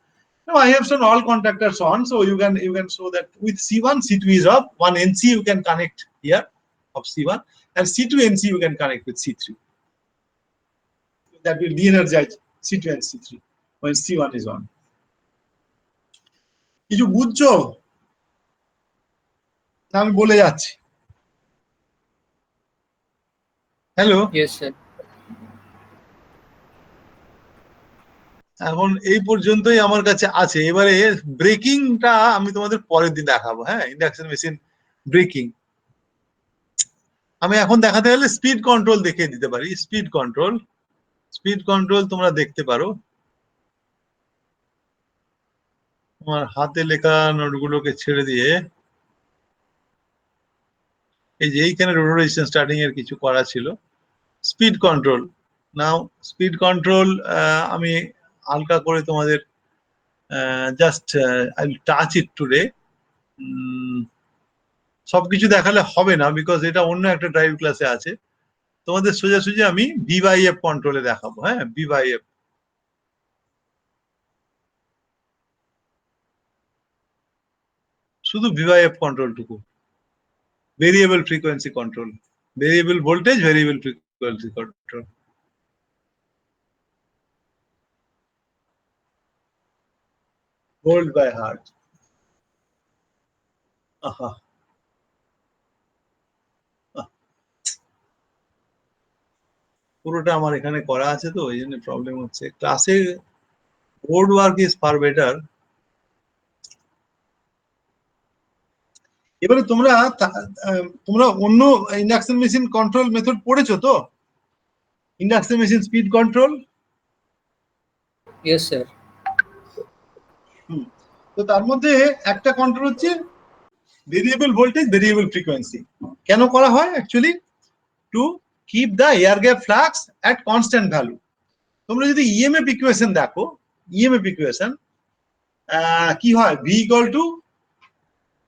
Now I have shown all contactors on, so you can show that with C1, C2 is off. One NC you can connect here of C1, and C2 NC you can connect with C3. That will de-energize C2 and C3 when C1 is on. কিছু বুঝছো? আমি বলে যাচ্ছি। Hello. Yes, sir. এখন এই পর্যন্তই আমার কাছে আছে। এবারে ব্রেকিংটা আমি তোমাদের পরের দিন দেখাবো। হ্যাঁ, ইন্ডাকশন মেশিন ব্রেকিং আমি এখন দেখাতে গেলে স্পিড কন্ট্রোল দেখিয়ে দিতে পারি। স্পিড কন্ট্রোল তোমরা দেখতে পারো। তোমার হাতে লেখা নোটগুলোকে ছেড়ে দিয়ে এই যে এইখানে রোটার রেজিস্ট্যান্স স্টার্টিং এর কিছু করা ছিল। স্পিড কন্ট্রোল, নাও স্পিড কন্ট্রোল আমি হালকা করে তোমাদের just I will touch it today. সবকিছু দেখালে হবে না, বিকজ এটা অন্য একটা ড্রাইভ ক্লাসে আছে। তোমাদের সোজাসুজি আমি V/F কন্ট্রোলে দেখাবো। হ্যাঁ, V/F শুধু V/F কন্ট্রোল টুকু, variable frequency control, variable voltage, variable frequency control. Volt by hertz. আহা, পুরোটা আমার এখানে করা আছে তো এই জন্য প্রবলেম হচ্ছে। ক্লাসে board work is far better. এবারে তোমরা অন্য ইন্ডাকশন মেশিন কন্ট্রোল মেথড পড়েছো তো? Induction machine speed control. Yes, sir. তো তার মধ্যে একটা কন্ট্রোল হচ্ছে ভেরিয়েবল ভোল্টেজ, ভেরিয়েবল ফ্রিকোয়েন্সি। কেন করা হয়? Actually to keep the air gap flux at constant value. তোমরা যদি ইএমএফ ইকুয়েশন দেখো, ইএমএফ ইকুয়েশন কি হয়? V equal to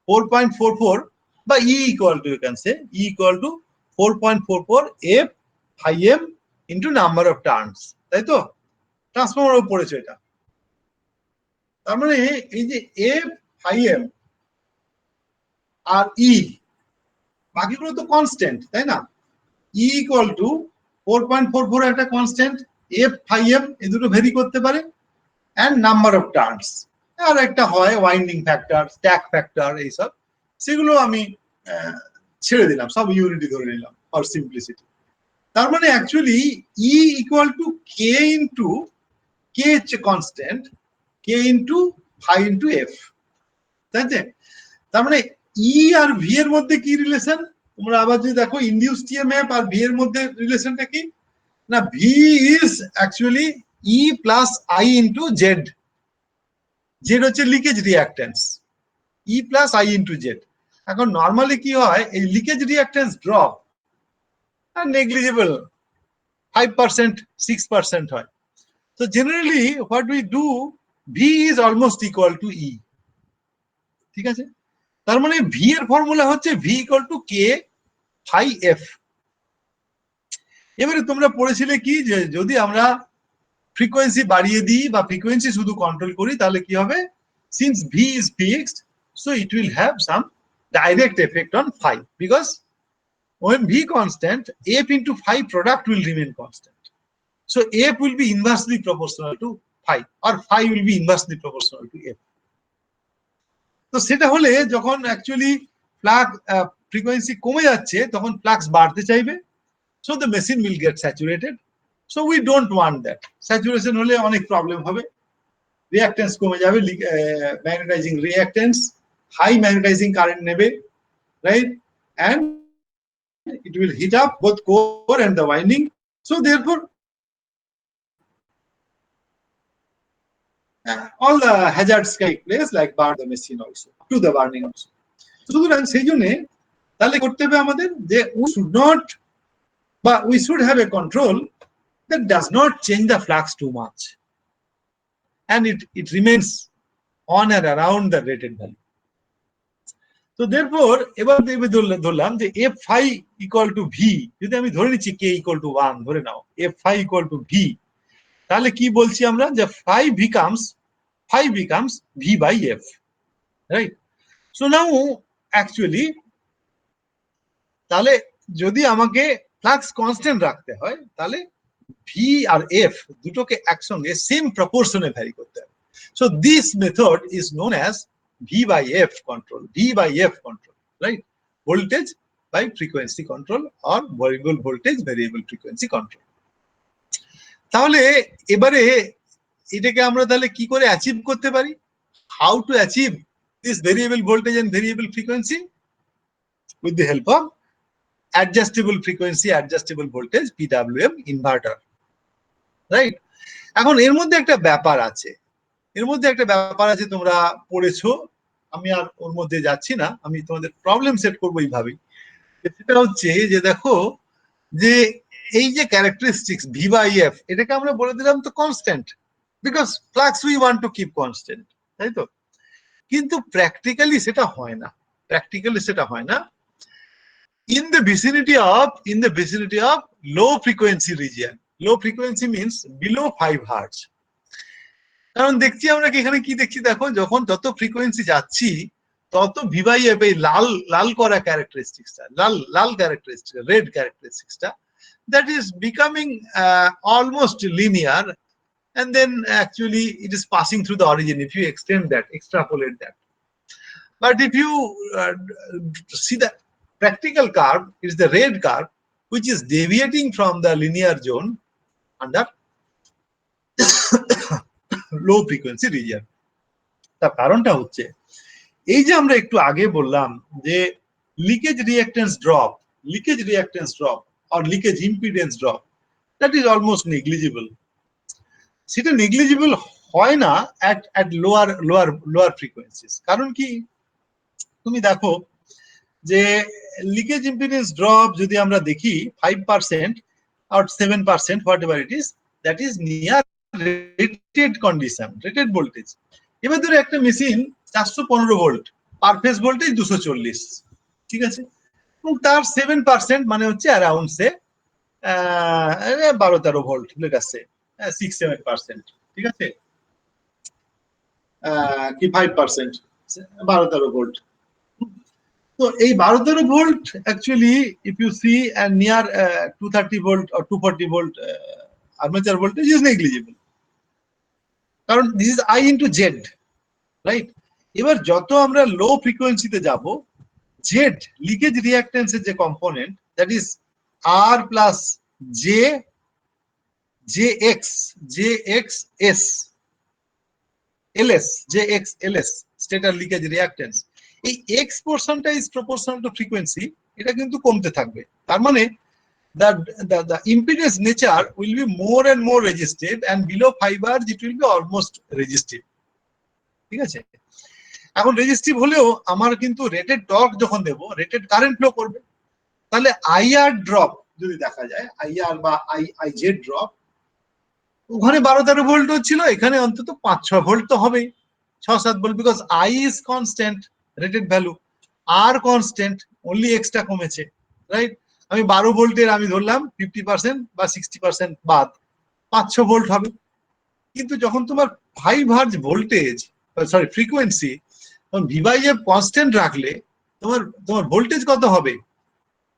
4.44 বা E equal to, you can say E equal to 4.44 F phi m into number of turns, তাই তো? Transformer পড়েছো এটা। তার মানে এই যে F phi m আর E বাকিগুলো তো কনস্ট্যান্ট, তাই না? E equal to 4.44 একটা কনস্ট্যান্ট, F phi m এই দুটো ভেরি করতে পারে, and number of turns আর একটা হয় ওয়াইন্ডিং ফ্যাক্টর, স্ট্যাক ফ্যাক্টর, এইসব। সেগুলো আমি ছেড়ে দিলাম, সব ইউনিটি ধরে নিলাম ফর সিম্পলিসিটি। তার মানে actually E equal to K into, K হচ্ছে constant, K into phi into F, তাই তো? তার মানে E আর V এর মধ্যে কি রিলেশন? তোমরা আবার যদি দেখো ইনডিউসড ইএমএফ আর V এর মধ্যে রিলেশনটা কি না, V is actually E plus I into Z. Z হচ্ছে leakage reactance, E plus I into Z. এখন নর্মালি কি হয়, এই leakage reactance drop are negligible 5%, 6% হয়। তো generally what we do, V is almost equal to E, ঠিক আছে? তার মানে V এর ফর্মুলা হচ্ছে V equal to K phi F। এবারে তোমরা পড়েছিলে কি, যে যদি আমরা ফ্রিকোয়েন্সি বাড়িয়ে দিই বা ফ্রিকোয়েন্সি শুধু কন্ট্রোল করি তাহলে কি হবে? Since V is fixed, so it will have some direct effect on phi, because when V constant, F into phi product will remain constant. So F will be inversely proportional to phi, or phi will be inversely proportional to F. তো সেটা হলে যখন actually frequency কমে যাচ্ছে তখন flux বাড়তে চাইবে, so the machine will get saturated. So we don't want that. Saturation হলে অনেক প্রবলেম হবে, রিঅ্যাক্ট্যান্স কমে যাবে, magnetizing reactance, high magnetizing current নেবে, right? And it will heat up both core and the winding. So therefore all the hazards take place, like burn the machine also, to the burning also. সুতরাং সেই জন্য তাহলে করতে হবে আমাদের যে we should not, but we should have a control that does not change the flux too much, and it remains on and around the rated value. So therefore এবার ধরলাম যে F phi equal to V, যদি আমি ধরে নিচ্ছি K equal to 1 ধরে নাও, F phi equal to V, তাহলে কি বলছি আমরা, যে phi becomes V by F, right? So now actually তাহলে যদি আমাকে ফ্লাক্স কনস্ট্যান্ট রাখতে হয় তাহলে V আর F দুটোকে একসঙ্গে সেম প্রপোর্শনে ভ্যারি করতে হবে। So this method is known as V by F control, right? Voltage by frequency control or variable voltage, variable frequency control. তাহলে এবারে এটাকে আমরা তাহলে কি করে অ্যাচিভ করতে পারি? How to achieve this variable voltage and variable frequency? With the help of adjustable frequency adjustable voltage PWM inverter, right? এখন এর মধ্যে একটা ব্যাপার আছে, তোমরা পড়েছো, আমি আর ওর মধ্যে যাচ্ছি না, আমি তোমাদের প্রবলেম সেট করবো এইভাবেই। সেটা হচ্ছে যে দেখো যে এই যে ক্যারেক্টারিস্টিক্স ভি বাই এফ, এটাকে আমরা বলে দিলাম তো constant, because flux we want to keep constant, তাই তো? কিন্তু প্র্যাকটিক্যালি সেটা হয় না। in the vicinity of low frequency region, low frequency means below 5 hertz, কারণ দেখছি আমরা কি এখানে কি দেখছি দেখো, যখন যত ফ্রিকোয়েন্সি যাচ্ছি তত ভি বাই এফ এই লাল করা ক্যারেক্টারিস্টিক্সটা, লাল ক্যারেক্টারিস্টিক, রেড ক্যারেক্টারিস্টিক্সটা, that is becoming almost linear, and then actually it is passing through the origin if you extrapolate that. But if you see the practical curve, is the red curve which is deviating from the linear zone under low frequency region. তার কারণটা হচ্ছে এই যে আমরা একটু আগে বললাম যে leakage reactance drop or leakage impedance drop, that is almost negligible. সেটা negligible হয় না at lower frequencies. কারণ কি, তুমি দেখো যে লিকেজ ইম্পিডেন্স ড্রপ যদি আমরা দেখি 5% or 7%, whatever it is, that is near rated condition, rated voltage. এবার ধরো একটা মেশিন 415 ভোল্ট, পার ফেজ ভোল্টেজ 240, ঠিক আছে, এবং তার 7% মানে হচ্ছে অ্যারাউন্ড সে 12-13 ভোল্ট, লেট আস সে 6-7%, ঠিক আছে, কি 5%, 12-13 ভোল্ট। তো এই 12-13 volt actually if you see near 230 volt or 240 volt armature voltage is negligible, কারণ this is I into Z, right? এবার যত আমরা লো ফ্রিকোয়েন্সিতে যাব, জেড লিকেজ রিঅ্যাক্ট্যান্সের যে component, that is R plus JX LS stator leakage reactance, এই X পোর্শনটা ইজ প্রপোর্শনাল টু ফ্রিকোয়েন্সি, এটা কিন্তু কমতে থাকবে। তার মানে the impedance nature will be more and more resistive, and below 5 hertz it will be almost resistive, ঠিক আছে? এখন রেজিস্টিভ হলেও আমার কিন্তু রেটেড টর্ক যখন দেব, রেটেড কারেন্ট ফ্লো করবে, তাহলে আইআর ড্রপ যদি দেখা যায়, আইআর বা আইজেড ড্রপ, ওখানে 12-13 ভোল্ট হচ্ছিল, এখানে অন্তত 5-6 ভোল্ট তো হবেই, 6-7 volt, because I is constant, rated value, R constant, only এক্সটা কমেছে, রাইট? আমি 12 ভোল্টের আমি ধরলাম 50% বা 60% বাদ, 5-6 ভোল্ট হবে। কিন্তু যখন তোমার 5 হার্জ ভোল্টেজ, সরি ফ্রিকোয়েন্সি, তখন ভি বাই এফ কনস্ট্যান্ট রাখলে তোমার ভোল্টেজ কত হবে?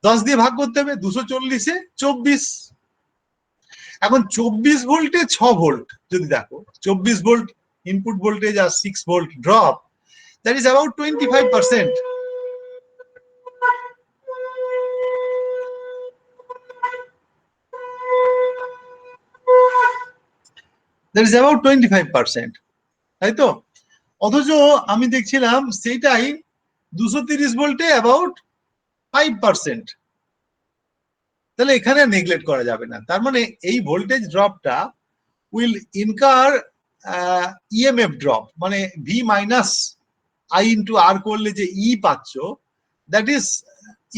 10 দিয়ে ভাগ করতে হবে, 240-এ 24। এখন 24 ভোল্টে 6 ভোল্ট যদি দেখো, 24 ভোল্ট ইনপুট ভোল্টেজ আর 6 volt drop, that is about 25%. That is about 25%, তাই তো? অথচ আমি দেখছিলাম সেইটাই 230 ভোল্টে অ্যাবাউট 5%, তাহলে এখানে নেগলেক্ট করা যাবে না। তার মানে এই ভোল্টেজ ড্রপটা উইল ইনকার ইএমএফ ড্রপ, মানে V minus I into R করলে যে ই পাচ্ছ, that is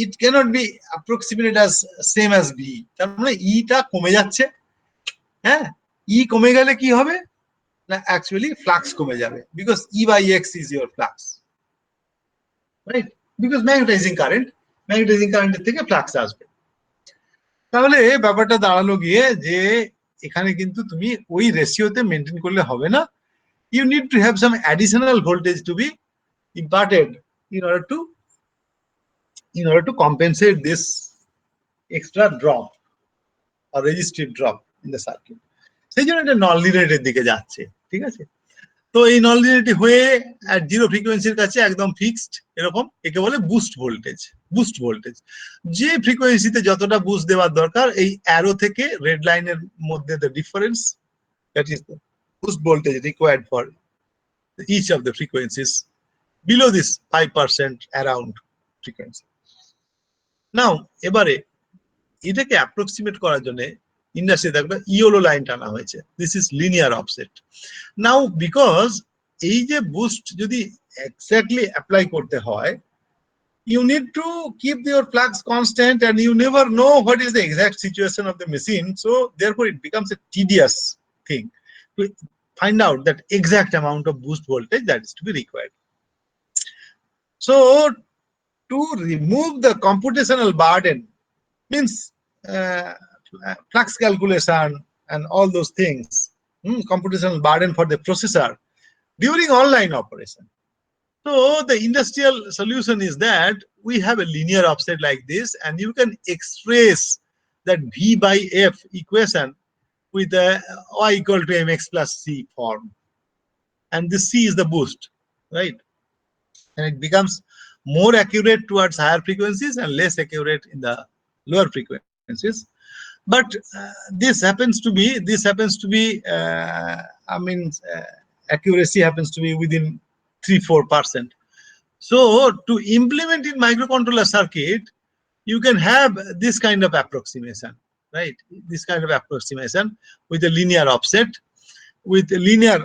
it cannot be approximated as same as V. তার মানে ইটা কমে যাচ্ছে, হ্যাঁ, ই কমে গেলে কি হবে না, অ্যাকচুয়ালি ফ্লাক্স কমে যাবে, because E by X is your flux, right? Because magnetizing কারেন্টের থেকে ফ্লাক্স আসবে। তাহলে ব্যাপারটা দাঁড়ালো গিয়ে যে এখানে কিন্তু তুমি ওই রেশিওতে মেনটেন করলে হবে না, you need to have some additional voltage to be imparted in order to compensate this extra drop or resistive drop in the circuit. সেই জন্য এটা নন লিনিয়ারিটির দিকে যাচ্ছে, ঠিক আছে? তো এই নন লিনিয়ারিটি হয়ে at জিরো ফ্রিকোয়েন্সির কাছে একদম ফিক্সড, এরকম, একে বলে বুস্ট ভোল্টেজ। যে ফ্রিকোয়েন্সিতে যতটা বুস্ট দেওয়ার দরকার, এই অ্যারো থেকে রেড লাইনের মধ্যে the difference, that is the boost voltage required for each of the frequencies below this 5% around frequency. Now, এবারে এটাকে অ্যাপ্রক্সিমেট করার জন্য ইন্ডাস্ট্রি দেখবে ইওলো লাইন টানা হয়েছে। This is linear offset. Now because এই যে বুস্ট যদি এক্স্যাক্টলি অ্যাপ্লাই করতে হয়, you need to keep your flux constant and you never know what is the exact situation of the machine. So therefore it becomes a tedious thing to find out that exact amount of boost voltage that is to be required. So to remove the computational burden means flux calculation and all those things, computational burden for the processor during online operation. So the industrial solution is that we have a linear offset like this, and you can express that V by F equation with a Y equal to mx plus C form. And this C is the boost, right? And it becomes more accurate towards higher frequencies and less accurate in the lower frequencies. But this happens to be, accuracy happens to be within 3-4%. So to implement in microcontroller circuit, you can have this kind of approximation, right? This kind of approximation with a linear offset, with a linear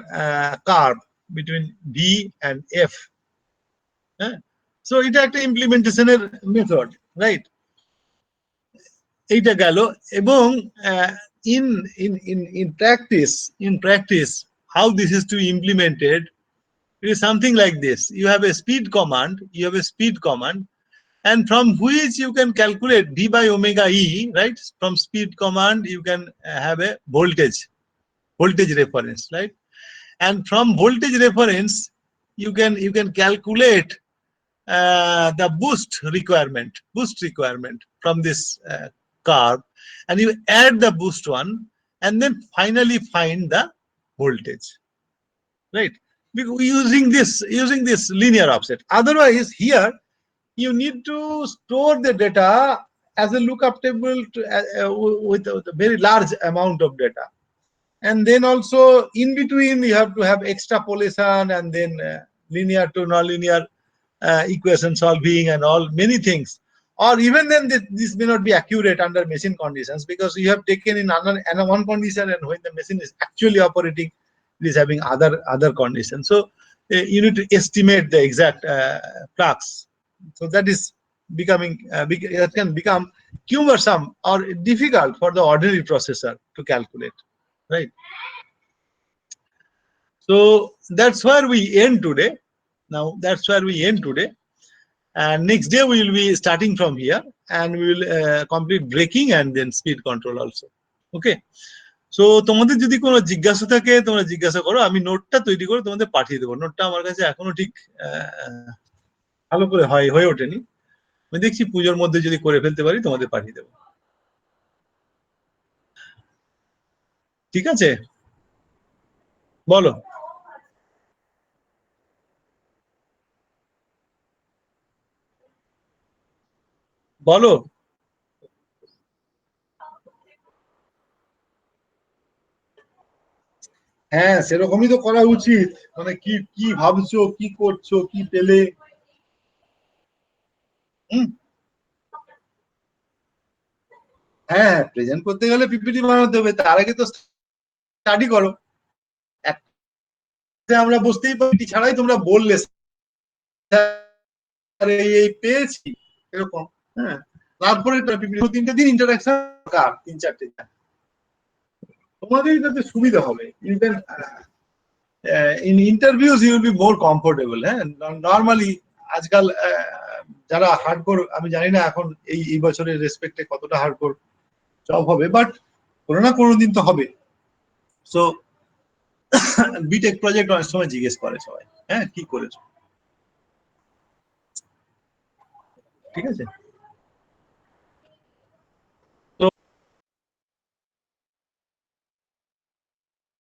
curve between V and F. So এটা একটা ইমপ্লিমেন্টেশনের method, right? এইটা গেল। এবং in practice how this is to be implemented, it is something like this. You have a speed command, and from which you can calculate V by omega E, right? From speed command you can have a voltage reference, right? And from voltage reference you can calculate the boost requirement from this curve, and you add the boost one and then finally find the voltage, right? Using this linear offset. Otherwise here you need to store the data as a lookup table with a very large amount of data, and then also in between you have to have extrapolation and then linear to nonlinear equation solving and all many things. Or even then this may not be accurate under machine conditions, because you have taken in one condition, and when the machine is actually operating it is having other conditions. So you need to estimate the exact flux. So that is becoming that can become cumbersome or difficult for the ordinary processor to calculate, right? So that's where we end today. And next day we will be starting from here, and we will complete braking and then speed control also. Okay, so তোমাদের যদি কোনো জিজ্ঞাসা থাকে তোমরা জিজ্ঞাসা করো, আমি নোটটা তৈরি করে তোমাদের পাঠিয়ে দেবো। নোটটা আমার কাছে এখনো ঠিক ভালো করে হয়ে ওঠেনি, আমি দেখছি পুজোর মধ্যে যদি করে ফেলতে পারি তোমাদের পাঠিয়ে দেবো। ঠিক আছে, বলো। বলো। হ্যাঁ, সেরকমই তো করা উচিত। মানে কি কি ভাবছো, কি করছো, কি পেলে। হ্যাঁ, প্রেজেন্ট করতে গেলে পিপিটি বানাতে হবে, তার আগে তো স্টাডি করো। আমরা বুঝতেই পারি ছাড়াই তোমরা বললে এই পেয়েছি এরকম। হ্যাঁ, তারপরে 3-4 দিন ইন্টারাকশন দরকার, 3-4টে। তোমাদের এটাতে সুবিধা হবে। Even in interviews you will be more comfortable. হ্যাঁ, নরমালি আজকাল যারা হার্ডকোর, আমি জানি না এখন এই বছরের রেসপেক্টে কতটা হার্ডকোর জব হবে, বাট কোনো না কোনো দিন তো হবে। সো বিটেক প্রজেক্ট অনেক সময় জিজ্ঞেস করে সবাই, হ্যাঁ কি করেছো। ঠিক আছে।